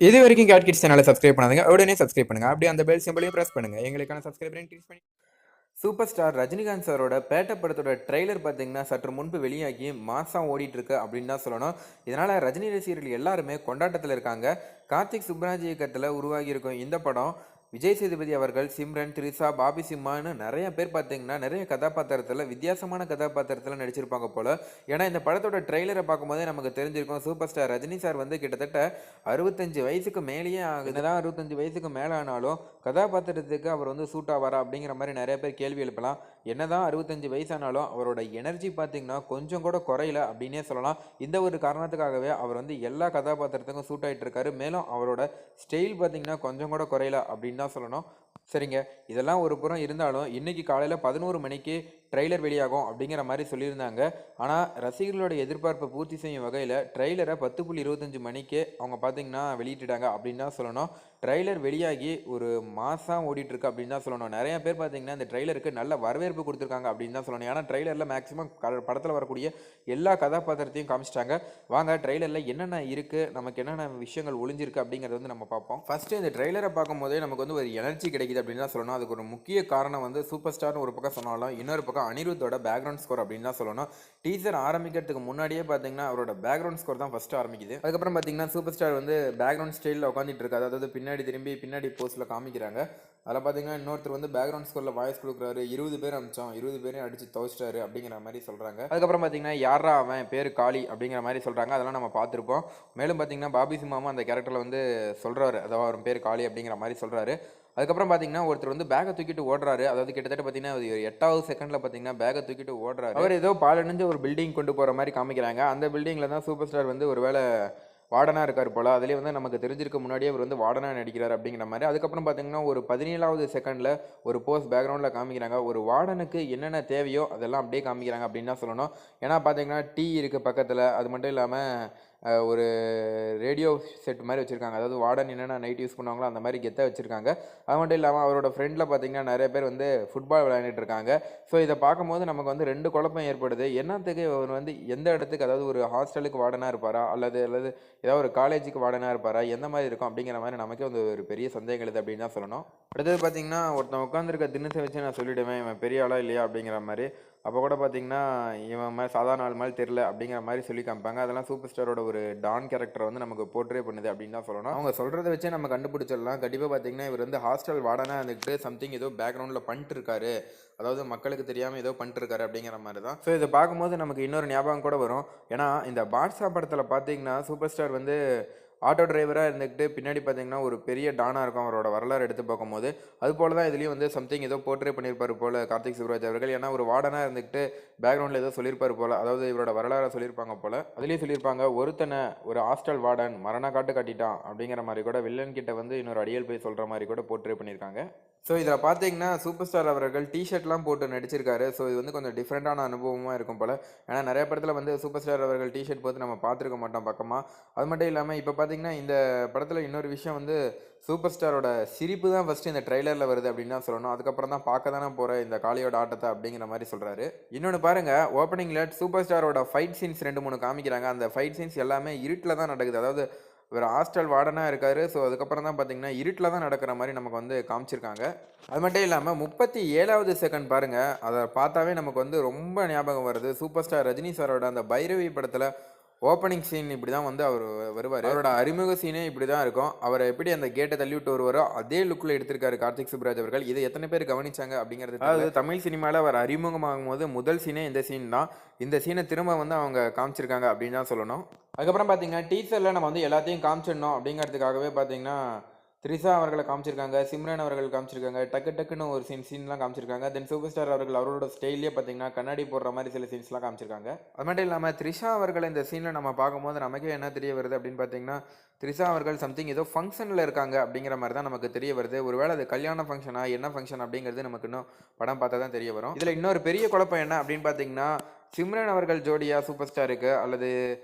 இது வரைக்கும் gate kids சேனலை சப்ஸ்கிரைப் பண்ணாதீங்க, உடனே சப்ஸ்கிரைப் பண்ணுங்க. அப்படியே அந்த பெல் சிம்பளையும் பிரஸ் பண்ணுங்க. எங்களுக்கான சப்ஸ்கிரைபரை இன்க்ரீஸ் பண்ணி. சூப்பர் ஸ்டார் ரஜினிகாந்த் சாரோட பேட்ட படத்தோட ட்ரெய்லர் பார்த்தீங்கன்னா சற்று முன்பு வெளியாகி மாசம் ஓடிட்டு இருக்கு அப்படின்னு தான் சொல்லணும். இதனால ரஜினி ரசிகர்கள் எல்லாருமே கொண்டாட்டத்தில் இருக்காங்க. கார்த்திக் சுப்ராஜ் இயக்கத்தில் உருவாகி இருக்கும் இந்த படம் விஜய் சேதுபதி அவர்கள், சிம்ரன், த்ரிஷா, பாபி சிம்மான்னு நிறைய பேர் பார்த்தீங்கன்னா நிறைய கதாபாத்திரத்தில் வித்தியாசமான கதாபாத்திரத்தில் நடிச்சிருப்பாங்க போல. ஏன்னா இந்த படத்தோட ட்ரெய்லரை பார்க்கும்போதே நமக்கு தெரிஞ்சிருக்கும் சூப்பர் ஸ்டார் ரஜினி சார் வந்து கிட்டத்தட்ட 65 வயசுக்கு மேலேயே ஆகுது. தான் 65 வயசுக்கு மேலே ஆனாலும் கதாபாத்திரத்துக்கு அவர் வந்து சூட் ஆவாரா அப்படிங்கிற மாதிரி நிறைய பேர் கேள்வி எழுப்பலாம். என்னதான் 65 வயசானாலும் அவரோட எனர்ஜி பார்த்தீங்கன்னா கொஞ்சம் கூட குறையல அப்படின்னே சொல்லலாம். இந்த ஒரு காரணத்துக்காகவே அவர் வந்து எல்லா கதாபாத்திரத்துக்கும் சூட் ஆகிட்டு இருக்காரு. மேலும் அவரோட ஸ்டைல் பார்த்தீங்கன்னா கொஞ்சம் கூட குறையல அப்படின்னு தான் சொல்லணும். சரிங்க, இதெல்லாம் ஒரு புறம் இருந்தாலும் இன்னைக்கு காலையில் 11 மணிக்கு ட்ரெய்லர் வெளியாகும் அப்படிங்கிற மாதிரி சொல்லியிருந்தாங்க. ஆனால் ரசிகர்களோட எதிர்பார்ப்பை பூர்த்தி செய்யும் வகையில் ட்ரெய்லரை 10:25 மணிக்கு அவங்க பார்த்தீங்கன்னா வெளியிட்டுட்டாங்க அப்படின்னு தான் சொல்லணும். ட்ரெய்லர் வெளியாகி ஒரு மாதம் ஓடிட்டுருக்கு அப்படின்னு தான் சொல்லணும். நிறைய பேர் பார்த்தீங்கன்னா இந்த ட்ரெய்லருக்கு நல்ல வரவேற்பு கொடுத்துருக்காங்க அப்படின்னு தான் சொல்லணும். ஏன்னா ட்ரெய்லரில் மேக்ஸிமம் படத்தில் வரக்கூடிய எல்லா கதாபாத்திரத்தையும் காமிச்சிட்டாங்க. வாங்க ட்ரெய்லரில் என்னென்ன இருக்குது, நமக்கு என்னென்ன விஷயங்கள் ஒளிஞ்சிருக்கு அப்படிங்கிறது வந்து நம்ம பார்ப்போம். ஃபஸ்ட்டு இந்த ட்ரெய்லரை பார்க்கும்போதே நமக்கு வந்து ஒரு எனர்ஜி கிடைக்குது அப்படின்னு தான் சொல்லணும். அதுக்கு ஒரு முக்கிய காரணம் வந்து சூப்பர் ஸ்டார்னு ஒரு பக்கம் சொன்னாலும் இன்னொரு பக்கம் அனிருத்தோட பேக்ரவுண்ட் ஸ்கோர் அப்படின்னு தான் சொல்லணும். டீசர் ஆரம்பிக்கிறதுக்கு முன்னாடியே பார்த்தீங்கன்னா அவரோட பேக்ரவுண்ட் ஸ்கோர் தான் ஃபஸ்ட்டு ஆரம்பிக்குது. அதுக்கப்புறம் பார்த்தீங்கன்னா சூப்பர் ஸ்டார் வந்து பேக்ரவுண்ட் ஸ்டைலில் உட்காந்துட்டு இருக்காது, அதாவது பின்னாடி திரும்பி பின்னாடி போஸ்ட்டில் காமிக்கிறாங்க. அதில் பார்த்தீங்கன்னா இன்னொருத்தர் வந்து பேக்ரவுண்ட் ஸ்கோரில் வாய்ஸ் கொடுக்குறாரு. 20 பேர் அமிச்சோம், 20 பேரையும் அடித்து துவச்சிட்டாரு அப்படிங்கிற மாதிரி சொல்கிறாங்க. அதுக்கப்புறம் பார்த்தீங்கன்னா யாரா அவன் பேர் காளி அப்படிங்கிற மாதிரி சொல்கிறாங்க. அதெல்லாம் நம்ம பார்த்துருப்போம். மேலும் பார்த்தீங்கன்னா பாபி சிம்மாவும் அந்த கேரக்டரில் வந்து சொல்கிறாரு, அதாவது அவர் பேர் காளி அப்படிங்கிற மாதிரி சொல்கிறாரு. அதுக்கப்புறம் பார்த்தீங்கன்னா ஒருத்தர் வந்து பேக்கை தூக்கிட்டு ஓடுறாரு. அதாவது கிட்டத்தட்ட பார்த்தீங்கன்னா 8வது செகண்டில் பார்த்தீங்கன்னா பேக்கை தூக்கிட்டு ஓடுறாரு. அவர் ஏதோ பாலடைஞ்ச ஒரு பில்டிங் கொண்டு போகிற மாதிரி காமிக்கிறாங்க. அந்த பில்டிங்கில் தான் சூப்பர் ஸ்டார் வந்து ஒரு வேளை வார்டனாக இருக்கார் போல். அதுலேயே வந்து நமக்கு தெரிஞ்சிருக்க முன்னாடியே அவர் வந்து வார்டனாக நடிக்கிறார் அப்படிங்கிற மாதிரி. அதுக்கப்புறம் பார்த்தீங்கன்னா ஒரு 17வது செகண்டில் ஒரு போஸ்ட் பேக்ரவுண்டில் காமிக்கிறாங்க. ஒரு வார்டனுக்கு என்னென்ன தேவையோ அதெல்லாம் அப்படியே காமிக்கிறாங்க அப்படின்னு தான் சொல்லணும். ஏன்னா பார்த்தீங்கன்னா டீ இருக்குது பக்கத்தில். அது மட்டும் இல்லாமல் ஒரு ரேடியோ செட் மாதிரி வச்சுருக்காங்க. அதாவது வார்டன் என்னென்ன நைட் யூஸ் பண்ணுவாங்களோ அந்த மாதிரி கெத்தாக வச்சுருக்காங்க. அது மட்டும் இல்லாமல் அவரோட ஃப்ரெண்டில் பார்த்தீங்கன்னா நிறைய பேர் வந்து ஃபுட்பால் விளையாண்டுட்டு இருக்காங்க. ஸோ இதை பார்க்கும்போது நமக்கு வந்து 2 குழப்பம் ஏற்படுது. என்னத்துக்கு அவர் வந்து எந்த இடத்துக்கு, அதாவது ஒரு ஹாஸ்டலுக்கு வார்டனாக இருப்பாரா, அல்லது ஏதாவது ஒரு காலேஜுக்கு வார்டனாக இருப்பாரா, எந்த மாதிரி இருக்கும் அப்படிங்கிற மாதிரி நமக்கே வந்து ஒரு பெரிய சந்தேகம் எழுது அப்படின்னு தான் சொல்லணும். அடுத்தது பார்த்தீங்கன்னா ஒருத்தன் உட்காந்துருக்க தினசை வச்சு நான் சொல்லிவிடுவேன் இவன் பெரிய ஆளா இல்லையா அப்படிங்கிற மாதிரி. அப்போ கூட பார்த்தீங்கன்னா இவன் மாதிரி சாதாரண ஆள் மாதிரி தெரில அப்படிங்கிற மாதிரி சொல்லி காமிப்பாங்க. அதெல்லாம் சூப்பர் ஸ்டாரோட ஒரு டான் கேரக்டரை வந்து நமக்கு போர்ட்ரே பண்ணுது அப்படின்னு தான் சொல்லணும். அவங்க சொல்கிறத வச்சே நம்ம கண்டுபிடிச்சிடலாம். கண்டிப்பாக பார்த்தீங்கன்னா இவர் வந்து ஹாஸ்டல் வார்டனாக இருந்துக்கிட்டு சம்திங் ஏதோ பேக்ரவுண்டில் பண்ணிட்டு இருக்காரு, அதாவது மக்களுக்கு தெரியாமல் ஏதோ பண்ணிட்டு இருக்காரு அப்படிங்கிற மாதிரி தான். ஸோ இதை பார்க்கும்போது நமக்கு இன்னொரு ஞாபகம் கூட வரும். ஏன்னா இந்த பாட்ஷா படத்தில் பார்த்தீங்கன்னா சூப்பர் ஸ்டார் வந்து ஆட்டோ டிரைவராக இருந்துக்கிட்டு பின்னாடி பார்த்தீங்கன்னா ஒரு பெரிய டானாக இருக்கும் அவரோட வரலாறு எடுத்து பார்க்கும்போது. அது போல தான் இதுலேயும் வந்து சம்திங் ஏதோ போர்ட்ரே பண்ணியிருப்பார் போல் கார்த்திக் சுப்ராஜ் அவர்கள். ஏன்னா ஒரு வார்டனாக இருந்துக்கிட்டு பேக்ரவுண்டில் ஏதோ சொல்லியிருப்பார் போல், அதாவது இவரோட வரலாறை சொல்லியிருப்பாங்க போல். அதுலேயும் சொல்லியிருப்பாங்க ஒருத்தனை ஒரு ஹாஸ்டல் வார்டன் மரண காட்டிட்டான் அப்படிங்கிற மாதிரி கூட வில்லன் கிட்ட வந்து இன்னொரு அடியல் போய் சொல்கிற மாதிரி கூட போர்ட்ரே பண்ணியிருக்காங்க. ஸோ இதில் பார்த்தீங்கன்னா சூப்பர் ஸ்டார் அவர்கள் டிஷர்ட்லாம் போட்டு நடிச்சிருக்காரு. ஸோ இது வந்து கொஞ்சம் டிஃப்ரெண்ட்டான அனுபவமாக இருக்கும் போல். ஏன்னா நிறைய படத்தில் வந்து சூப்பர் ஸ்டார் அவர்கள் டிஷர்ட் போட்டு நம்ம பார்த்துருக்க மாட்டோம் பக்கமாக. அது மட்டும் இல்லாமல் இப்போ பார்த்தீங்கன்னா இந்த படத்தில் இன்னொரு விஷயம் வந்து சூப்பர் ஸ்டாரோட சிரிப்பு தான் ஃபஸ்ட்டு இந்த ட்ரெய்லரில் வருது அப்படின்னு தான் சொல்லணும். அதுக்கப்புறம் தான் பார்க்க தானே போகிற இந்த காளியோட ஆட்டத்தை அப்படிங்கிற மாதிரி சொல்கிறாரு. இன்னொன்று பாருங்கள், ஓப்பனிங்கில் சூப்பர் ஸ்டாரோட ஃபைட் சீன்ஸ் 2-3 காமிக்கிறாங்க. அந்த ஃபைட் சீன்ஸ் எல்லாமே இருட்டில் தான் நடக்குது. அதாவது இவர் ஹாஸ்டல் வார்டனாக இருக்கார். ஸோ அதுக்கப்புறம் தான் பார்த்தீங்கன்னா இருட்டில் தான் நடக்கிற மாதிரி நமக்கு வந்து காமிச்சிருக்காங்க. அது மட்டும் இல்லாமல் 37வது செகண்ட் பாருங்கள், அதை பார்த்தாவே நமக்கு வந்து ரொம்ப ஞாபகம் வருது. சூப்பர் ஸ்டார் ரஜினி சாரோட அந்த பைரவி படத்தில் ஓப்பனிங் சீன் இப்படி தான் வந்து அவர் வருவார். அவரோட அறிமுக சீனே இப்படி தான் இருக்கும். அவரை எப்படி அந்த கேட்டை தள்ளி விட்டு வருவாரோ அதே லுக்கில் எடுத்திருக்காரு கார்த்திக் சுப்ராஜ் அவர்கள். இதை எத்தனை பேர் கவனிச்சாங்க அப்படிங்கிறது. அதாவது தமிழ் சினிமாவில் அவர் அறிமுகமாகும் போது முதல் சீனே இந்த சீன் தான். இந்த சீனை திரும்ப வந்து அவங்க காமிச்சிருக்காங்க அப்படின்னு தான் சொல்லணும். அதுக்கப்புறம் பார்த்தீங்கன்னா டீசரில் நம்ம வந்து எல்லாத்தையும் காமிச்சிடணும் அப்படிங்கிறதுக்காகவே பார்த்தீங்கன்னா த்ரிஷா அவர்களை காமிச்சிருக்காங்க, சிம்ரன் அவர்கள் காமிச்சிருக்காங்க, டக்குன்னு ஒரு சீன்லாம் காமிச்சிருக்காங்க. தென் சூப்பர் ஸ்டார் அவர்கள் அவரோட ஸ்டைல்லே பார்த்தீங்கன்னா கண்ணாடி போடுற மாதிரி சில சீன்ஸ்லாம் காமிச்சிருக்காங்க. அது மட்டும் இல்லாமல் த்ரிஷா அவர்கள் இந்த சீனில் நம்ம பார்க்கும்போது நமக்கே என்ன தெரிய வருது அப்படின்னு பார்த்தீங்கன்னா த்ரிஷா அவர்கள் சம்திங் ஏதோ ஃபங்க்ஷனில் இருக்காங்க அப்படிங்கிற மாதிரி தான் நமக்கு தெரிய வருது. ஒருவேளை அது கல்யாண ஃபங்க்ஷனா என்ன ஃபங்க்ஷன் அப்படிங்கிறது நமக்கு இன்னும் படம் பார்த்தா தான் தெரிய வரும். இதில் இன்னொரு பெரிய குழப்பம் என்ன அப்படின்னு பார்த்தீங்கன்னா சிம்ரன் அவர்கள் ஜோடியா சூப்பர் ஸ்டாருக்கு, அல்லது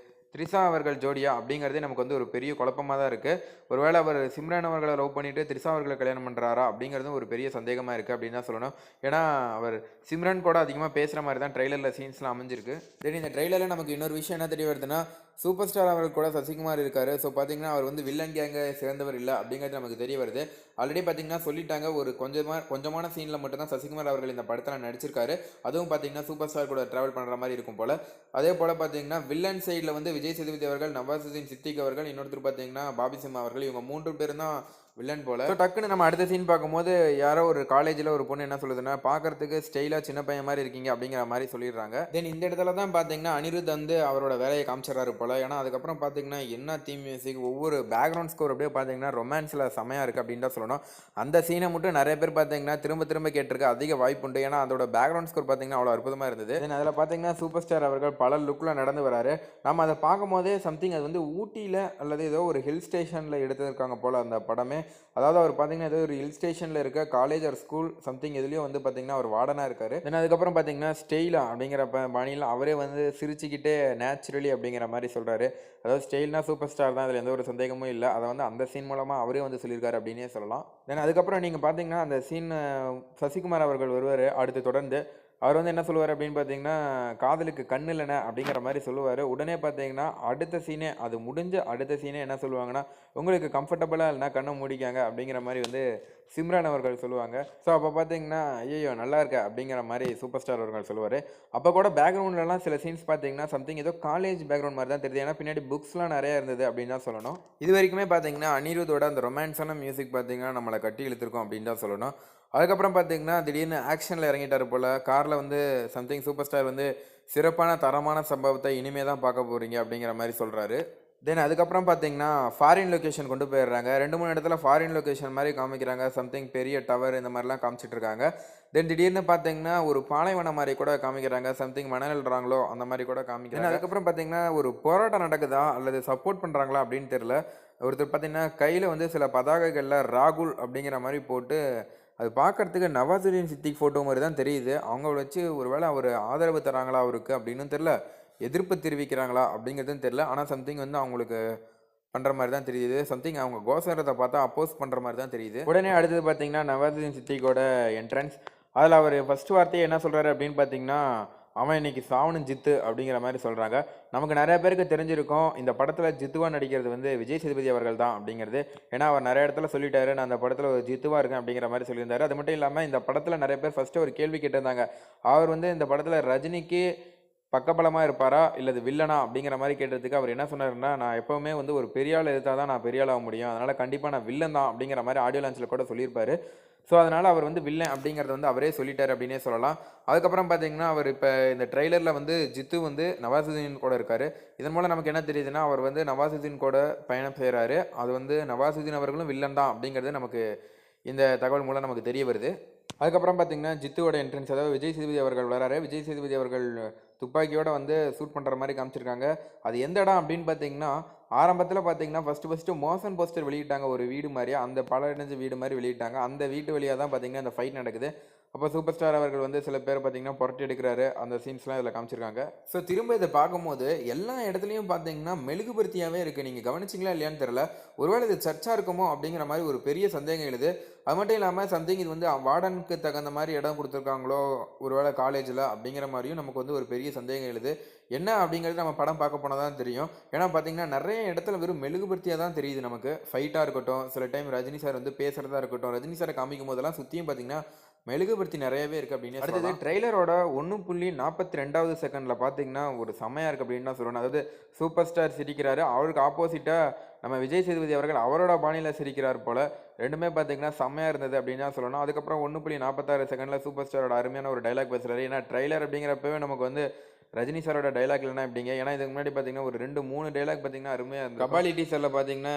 த்ரிஷா அவர்கள் ஜோடியா அப்படிங்கிறதே நமக்கு வந்து ஒரு பெரிய குழப்பமா தான் இருக்கு. ஒருவேளை அவர் சிம்ரன் அவர்கள லவ் பண்ணிட்டு த்ரிஷா அவர்கள கல்யாணம் பண்றாரா? அப்படிங்கிறதும் ஒரு பெரிய சந்தேகமா இருக்கு அப்படின்னு தான் சொல்லணும். ஏன்னா, அவர் சிம்ரன் கூட அதிகமா பேசுற மாரி தான் ட்ரெய்லர்ல சீன்ஸ்லாம் அமைஞ்சிருக்கு. தென் இந்த ட்ரெய்லர்ல நமக்கு இன்னொரு விஷயம் என்ன தெரிய வருதுன்னா, சூப்பர் ஸ்டார் அவர்கள் கூட சசிகுமார் இருக்காரு. ஸோ பார்த்தீங்கன்னா, அவர் வந்து வில்லன் கேங்க சேர்ந்தவர் இல்ல அப்படிங்கிறது நமக்கு தெரிய வருது. ஆல்ரெடி பார்த்தீங்கன்னா சொல்லிட்டாங்க. ஒரு கொஞ்சமான சீன்ல மட்டும் தான் சசிகுமார் அவர்கள் இந்த படத்துல நடிச்சிருக்காரு. அதுவும் பார்த்தீங்கன்னா, சூப்பர் ஸ்டார் கூட டிராவல் பண்ற மாரி இருக்கும் போல. அதே போல பார்த்தீங்கன்னா, வில்லன் சைடுல வந்து விஜய் சேதுபதி அவர்கள், நவாசுதீன் சித்திக் அவர்கள், இன்னொருத்தர் பார்த்தீங்கன்னா பாபி சிம்ஹா அவர்கள், இவங்க 3 பேரும் தான் வில்லன் போல. ஸோ டக்குன்னு நம்ம அடுத்த சீன் பார்க்கும்போது, யாரோ ஒரு காலேஜில் ஒரு பொண்ணு என்ன சொல்லுதுன்னா, பார்க்கறதுக்கு ஸ்டைலா சின்ன பையன் மாரி இருக்கீங்க அப்படிங்கிற மாரி சொல்லிடுறாங்க. தென் இந்த இடத்துல தான் பார்த்தீங்கன்னா, அனிருத் வந்து அவரோட வேலையை காமிச்சிடறாரு போல. ஏன்னா அதுக்கப்புறம் பார்த்தீங்கன்னா, என்ன தீம் மியூசிக், ஒவ்வொரு பேக்ரவுண்ட் ஸ்கோர் அப்படியே பார்த்தீங்கன்னா ரொமான்ஸில் செமையாக இருக்குது அப்படின்னு தான் சொல்லணும். அந்த சீனை மட்டும் நிறைய பேர் பார்த்தீங்கன்னா திரும்ப திரும்ப கேட்டிருக்க அதிக வாய்ப்புண்டு. ஏன்னா அதோட பேக்ரவுண்ட் ஸ்கோர் பார்த்தீங்கன்னா அவ்வளோ அற்புதமாக இருந்தது. தென் அதில் பார்த்தீங்கன்னா சூப்பர் ஸ்டார் அவர்கள் பல லுக்கில் நடந்து வராரு. நம்ம அதை பார்க்கும்போதே சம்திங் அது வந்து ஊட்டியில் அல்லது ஏதோ ஒரு ஹில் ஸ்டேஷனில் எடுத்திருக்காங்க போல் அந்த படமே. அதாவது அவர் பார்த்தீங்கன்னா ஏதோ ஒரு ஹில் ஸ்டேஷனில் இருக்க காலேஜ் ஆர் ஸ்கூல் சம்திங் எதுலேயும் வந்து பார்த்தீங்கன்னா அவர் வார்டனாக இருக்காரு. தென் அதுக்கப்புறம் பார்த்தீங்கன்னா ஸ்டைலா அப்படிங்கிற பாணியில் அவரே வந்து சிரிச்சுக்கிட்டே நேச்சுரலி அப்படிங்கிற மாதிரி சொல்கிறாரு. அதாவது ஸ்டைல்னா சூப்பர் ஸ்டார் தான், அதில் எந்த ஒரு சந்தேகமும் இல்லை. அதை வந்து அந்த சீன் மூலமாக அவரே வந்து சொல்லியிருக்காரு அப்படின்னே சொல்லலாம். தென் அதுக்கப்புறம் நீங்கள் பார்த்தீங்கன்னா அந்த சீன் சசிகுமார் அவர்கள் வருவார் அடுத்து தொடர்ந்து. அவர் வந்து என்ன சொல்லுவார் அப்படின்னு பார்த்தீங்கன்னா, காதலுக்கு கண் இல்லைண்ணே அப்படிங்கிற மாதிரி சொல்லுவார். உடனே பார்த்தீங்கன்னா அடுத்த சீனே, அது முடிஞ்ச அடுத்த சீனே என்ன சொல்லுவாங்கன்னா, உங்களுக்கு கம்ஃபர்டபுளாக இல்லைனா கண்ணை மூடிக்காங்க அப்படிங்கிற மாதிரி வந்து சிம்ரன் அவர்கள் சொல்லுவாங்க. ஸோ அப்போ பார்த்தீங்கன்னா, ஐயோ நல்லா இருக்க அப்படிங்கிற மாதிரி சூப்பர் ஸ்டார் அவர்கள் சொல்லுவார். அப்போ கூட பேக்ரவுண்ட்லலாம் சில சீன்ஸ் பார்த்தீங்கன்னா சம்திங் ஏதோ காலேஜ் பேக்ரவுண்ட் மாதிரி தான் தெரியுது. ஏன்னா பின்னாடி புக்ஸ்லாம் நிறையா இருந்தது அப்படின்னு தான் சொல்லணும். இது வரைக்குமே பார்த்தீங்கன்னா அனிருத்தோட அந்த ரொமான்ஸான மியூசிக் பார்த்தீங்கன்னா நம்மளை கட்டி இழுத்துருக்கோம் அப்படின்னு தான் சொல்லணும். அதுக்கப்புறம் பார்த்தீங்கன்னா திடீர்னு ஆக்ஷனில் இறங்கிட்டார் போல். காரில் வந்து சம்திங் சூப்பர் ஸ்டார் வந்து சிறப்பான தரமான சம்பவத்தை இனிமே தான் பார்க்க போகிறீங்க அப்படிங்கிற மாதிரி சொல்கிறாரு. தென் அதுக்கப்புறம் பார்த்தீங்கன்னா ஃபாரின் லொக்கேஷன் கொண்டு போயிடுறாங்க. 2-3 இடத்துல ஃபாரின் லொக்கேஷன் மாதிரி காமிக்கிறாங்க. சம்திங் பெரிய டவர் இந்த மாதிரிலாம் காமிச்சிட்டு இருக்காங்க. தென் திடீர்னு பார்த்தீங்கன்னா ஒரு பாலைவனம் மாதிரி கூட காமிக்கிறாங்க. சம்திங் மணல் அள்ளுறாங்களோ அந்த மாதிரி கூட காமிக்கிறாங்க. அதுக்கப்புறம் பார்த்தீங்கன்னா ஒரு போராட்டம் நடக்குதா அல்லது சப்போர்ட் பண்ணுறாங்களா அப்படின்னு தெரியல. ஒருத்தர் பார்த்தீங்கன்னா கையில் வந்து சில பதாகைகளில் ராகுல் அப்படிங்கிற மாதிரி போட்டு, அது பார்க்கறதுக்கு நவாசுதீன் சித்திக் ஃபோட்டோ மாதிரி தான் தெரியுது. அவங்க வச்சு ஒரு வேளை அவர் ஆதரவு தராங்களா அவருக்கு அப்படின்னு தெரில, எதிர்ப்பு தெரிவிக்கிறாங்களா அப்படிங்கிறதும் தெரில. ஆனால் சம்திங் வந்து அவங்களுக்கு பண்ணுற மாதிரி தான் தெரியுது. சம்திங் அவங்க கோசரத்தை பார்த்தா அப்போஸ் பண்ணுற மாதிரி தான் தெரியுது. உடனே அடுத்தது பார்த்தீங்கன்னா நவாசுதீன் சித்திக்கோட என்ட்ரன்ஸ். அதில் அவர் ஃபஸ்ட் வார்த்தையை என்ன சொல்கிறாரு அப்படின்னு பார்த்தீங்கன்னா, அவன் இன்னைக்கு சாவணும் ஜித்து அப்படிங்கிற மாதிரி சொல்கிறாங்க. நமக்கு நிறைய பேருக்கு தெரிஞ்சிருக்கும் இந்த படத்தில் ஜித்துவா நடிக்கிறது வந்து விஜய் சேதுபதி அவர்கள் தான் அப்படிங்கிறது. ஏன்னா அவர் நிறைய இடத்துல சொல்லிட்டாரு, நான் அந்த படத்தில் ஒரு ஜித்துவா இருக்கேன் அப்படிங்கிற மாதிரி சொல்லியிருந்தாரு. அது மட்டும் இல்லாமல் இந்த படத்தில் நிறைய பேர் ஃபஸ்ட்டு ஒரு கேள்வி கேட்டிருந்தாங்க. அவர் வந்து இந்த படத்தில் ரஜினிக்கு பக்கபலமாக இருப்பாரா இல்லது வில்லனா அப்படிங்கிற மாதிரி கேட்டதுக்கு அவர் என்ன சொன்னாருன்னா, நான் எப்போவுமே வந்து ஒரு பெரிய ஆள் எதிர்த்தா தான் நான் பெரிய ஆள் ஆக முடியும், அதனால் கண்டிப்பாக நான் வில்லன் தான் அப்படிங்கிற மாதிரி ஆடியோ லான்ச்சில் கூட சொல்லியிருப்பாரு. ஸோ அதனால் அவர் வந்து வில்லன் அப்படிங்கிறத வந்து அவரே சொல்லிட்டார் அப்படின்னே சொல்லலாம். அதுக்கப்புறம் பார்த்தீங்கன்னா அவர் இப்போ இந்த ட்ரெய்லரில் வந்து ஜித்து வந்து நவாசுதீன் கூட இருக்கார். இதன் மூலம் நமக்கு என்ன தெரியுதுன்னா, அவர் வந்து நவாசுதீன் கூட பயணம் செய்கிறாரு. அது வந்து நவாசுதீன் அவர்களும் வில்லன் தான் அப்படிங்கிறது நமக்கு இந்த தகவல் மூலம் நமக்கு தெரிய வருது. அதுக்கப்புறம் பார்த்தீங்கன்னா ஜித்துவோட என்ட்ரன்ஸ், அதாவது விஜய் சேதுபதி அவர்கள் வராரு. விஜய் சேதுபதி அவர்கள் துப்பாக்கியோட வந்து ஷூட் பண்ணுற மாதிரி காமிச்சிருக்காங்க. அது எந்த இடம் அப்படின்னு பார்த்தீங்கன்னா, ஆரம்பத்தில் பார்த்தீங்கன்னா ஃபஸ்ட்டு மோஷன் போஸ்டர் வெளியிட்டாங்க ஒரு வீடு மாதிரியா, அந்த பழடைஞ்ச வீடு மாதிரி வெளியிட்டாங்க. அந்த வீட்டு வழியாக தான் பார்த்தீங்கன்னா இந்த ஃபைட் நடக்குது. அப்போ சூப்பர் ஸ்டார் அவர்கள் வந்து சில பேர் பார்த்தீங்கன்னா புரட்டி எடுக்கிறாரு. அந்த சீன்ஸ்லாம் இதில் காமிச்சிருக்காங்க. ஸோ திரும்ப இதை பார்க்கும்போது எல்லா இடத்துலையும் பார்த்தீங்கன்னா மெழுகுபர்த்தியாகவே இருக்குது. நீங்கள் கவனிச்சிங்களா இல்லையான்னு தெரில. ஒருவேளை இது சர்ச்சாக இருக்குமோ அப்படிங்கிற மாதிரி ஒரு பெரிய சந்தேகம் எழுது. அது மட்டும் இல்லாமல் சம்திங் இது வந்து வார்டனுக்கு தகுந்த மாதிரி இடம் கொடுத்துருக்காங்களோ ஒருவேளை காலேஜில் அப்படிங்கிற மாதிரியும் நமக்கு வந்து ஒரு பெரிய சந்தேகம் எழுது. என்ன அப்படிங்கிறது நம்ம படம் பார்க்க போனால் தான் தெரியும். ஏன்னா பார்த்தீங்கன்னா நிறைய இடத்துல வெறும் மெழுகுபர்த்தியாக தான் தெரியுது நமக்கு. ஃபைட்டாக இருக்கட்டும், சில டைம் ரஜினி சார் வந்து பேசுகிறதா இருக்கட்டும், ரஜினி சாரை காமிக்கும் போதெல்லாம் சுற்றியும் பார்த்தீங்கன்னா மெழுகுபர்த்தி நிறையவே இருக்குது அப்படின்னு. அடுத்தது ட்ரெய்லரோட 1.42 செகண்டில் பார்த்தீங்கன்னா ஒரு செமையாக இருக்குது அப்படின்னு தான் சொல்லணும். அதாவது சூப்பர் ஸ்டார் சிரிக்கிறாரு, அவருக்கு ஆப்போசிட்டாக நம்ம விஜய் சேதுபதி அவர்கள் அவரோட பாணியில் சிரிக்கிறார் போல். ரெண்டுமே பார்த்தீங்கன்னா செம்மையாக இருந்தது அப்படின்னு தான் சொல்லணும். அதுக்கப்புறம் 1.46 செகண்டில் சூப்பர் ஸ்டாரோட அருமையான ஒரு டைலாக் பேசுகிறாரு. ஏன்னா ட்ரெய்லர் அப்படிங்கிறப்பவே நமக்கு வந்து ரஜினி சாரோட டைலாக் இல்லைனா எப்படிங்க. ஏன்னா இதுக்கு முன்னாடி பார்த்தீங்கன்னா ஒரு 2-3 டைலாக் பார்த்தீங்கன்னா அருமையாக இருந்தது. கபாலி டீசரில் பார்த்தீங்கன்னா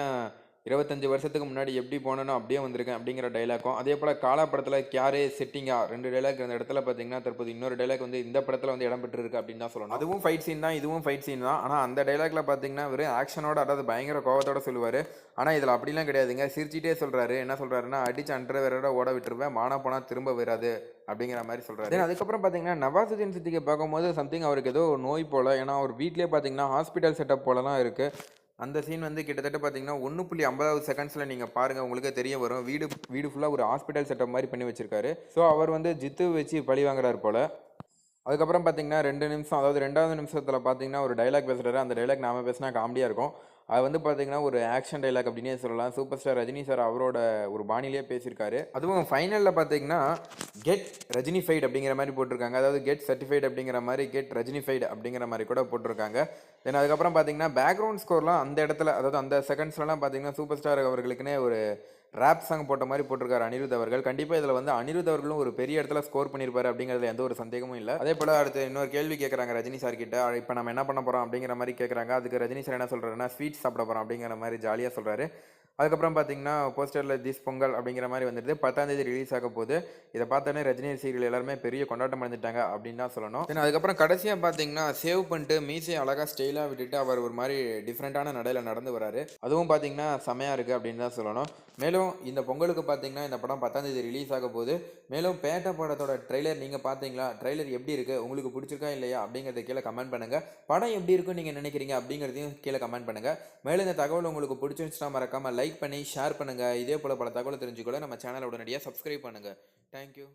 25 வருஷத்துக்கு முன்னாடி எப்படி போனனோ அப்படியே வந்திருக்கேன் அப்படிங்கிற டைலாக்கும், அதே போல் காலா படத்தில் கியாரே செட்டிங்கா 2 டைலாக் இந்த இடத்துல பார்த்தீங்கன்னா, தற்போது இன்னொரு டைலாக் வந்து இந்த படத்தில் வந்து இடம் பெற்றிருக்கு அப்படின்னு தான் சொல்லணும். அதுவும் ஃபைட் சீன் தான், இதுவும் ஃபைட் சீன் தான். ஆனால் அந்த டைலாக்ல பார்த்தீங்கன்னா வெறும் ஆக்ஷனோட, அதாவது பயங்கர கோவத்தோட சொல்லுவார். ஆனால் இதில் அப்படிலாம் கிடையாதுங்க. சிரிச்சிட்டே சொல்கிறாரு. என்ன சொல்கிறாருன்னா, அடிச்சு அண்டர்வேரோட ஓட விட்டுருவேன், மானா போனால் திரும்ப வராது அப்படிங்கிற மாதிரி சொல்கிறாரு. தென் அதுக்கப்புறம் பார்த்தீங்கன்னா நவாசுதீன் சித்திகை பார்க்கும்போது சம்திங் அவருக்கு ஏதோ நோய் போல், ஏன்னா அவர் வீட்லேயே பார்த்தீங்கன்னா ஹாஸ்பிட்டல் செட்டப் போலலாம் இருக்குது. அந்த சீன் வந்து கிட்டத்தட்ட பார்த்தீங்கன்னா 1.50 செகண்ட்ஸில் நீங்கள் பாருங்கள், உங்களுக்கே தெரிய வரும். வீடு ஃபுல்லாக ஒரு ஹாஸ்பிட்டல் செட்டப் மாதிரி பண்ணி வச்சிருக்காரு. ஸோ அவர் வந்து ஜித்து வச்சு பழி வாங்குறாரு போல். அதுக்கப்புறம் பார்த்தீங்கன்னா 2 நிமிஷம், அதாவது 2வது நிமிஷத்தில் பார்த்தீங்கன்னா ஒரு டைலாக் பேசுகிறாரு. அந்த டைலாக் நாம பேசினா காமெடியாக இருக்கும். அது வந்து பார்த்தீங்கன்னா ஒரு ஆக்ஷன் டைலாக் அப்படின்னே சொல்லலாம். சூப்பர் ஸ்டார் ரஜினி சார் அவரோட ஒரு பாணியிலே பேசியிருக்காரு. அதுவும் ஃபைனலில் பார்த்தீங்கன்னா கெட் ரஜினிஃபைட் அப்படிங்கிற மாதிரி போட்டிருக்காங்க. அதாவது கெட் சர்டிஃபைட் அப்படிங்கிற மாதிரி கெட் ரஜினிஃபைட் அப்படிங்கிற மாதிரி கூட போட்டிருக்காங்க. தென் அதுக்கப்புறம் பார்த்தீங்கன்னா பேக்ரவுண்ட் ஸ்கோர்லாம் அந்த இடத்துல, அதாவது அந்த செகண்ட்ஸ்லாம் பார்த்தீங்கன்னா சூப்பர் ஸ்டார் அவர்களுக்குன்னே ஒரு ரேப் சாங் போட்ட மாதிரி போட்டிருக்காரு அனிருத் அவர்கள். கண்டிப்பாக இதில் வந்து அனிருத் அவர்களும் ஒரு பெரிய இடத்துல ஸ்கோர் பண்ணியிருப்பாரு அப்படிங்கிறதுல எந்த ஒரு சந்தேகமும் இல்லை. அதே போல் அடுத்து இன்னொரு கேள்வி கேட்குறாங்க ரஜினி சார் கிட்ட, இப்போ நம்ம என்ன பண்ண போகிறோம் அப்படிங்கிற மாதிரி கேட்குறாங்க. அதுக்கு ரஜினி சார் என்ன சொல்கிறாருன்னா, ஸ்வீட்ஸ் சாப்பிட போகிறோம் அப்படிங்கிற மாதிரி ஜாலியாக சொல்கிறாரு. அதுக்கப்புறம் பார்த்தீங்கன்னா போஸ்டரில் திஸ் பொங்கல் அப்படிங்கிற மாதிரி வந்துடுது. 10ஆம் தேதி ரிலீஸ் ஆக போகுது. இதை பார்த்தோன்னே ரஜினி சீரியல் எல்லாருமே பெரிய கொண்டாட்டம் அடைஞ்சிட்டாங்க அப்படின்னு தான் சொல்லணும். தென் அதுக்கப்புறம் கடைசியாக பார்த்தீங்கன்னா சேவ் பண்ணிட்டு மீசை அழகாக ஸ்டைலாக விட்டுட்டு அவர் ஒரு மாதிரி டிஃப்ரெண்ட்டான நடையில் நடந்து வராரு. அதுவும் பார்த்தீங்கன்னா செமையாக இருக்குது அப்படின்னு தான் சொல்லணும். மேலும் இந்த பொங்கலுக்கு பார்த்தீங்கன்னா இந்த படம் 10ஆம் தேதி ரிலீஸ் ஆக போகுது. மேலும் பேட்ட படத்தோட ட்ரெய்லர் நீங்கள் பார்த்தீங்களா? ட்ரெய்லர் எப்படி இருக்குது, உங்களுக்கு பிடிச்சிருக்கா இல்லையா அப்படிங்கிறத கீழே கமெண்ட் பண்ணுங்கள். படம் எப்படி இருக்குன்னு நீங்கள் நினைக்கிறீங்க அப்படிங்கிறதையும் கீழே கமெண்ட் பண்ணுங்கள். மேலும் இந்த தகவல் உங்களுக்கு பிடிச்சிருந்துச்சுன்னா மறக்காமல் லைக் பண்ணி ஷேர் பண்ணுங்கள். இதே போல் பல தகவலை தெரிஞ்சுக்கொள்ள நம்ம சேனலை உடனடியாக சப்ஸ்கிரைப் பண்ணுங்கள். தேங்க்யூ.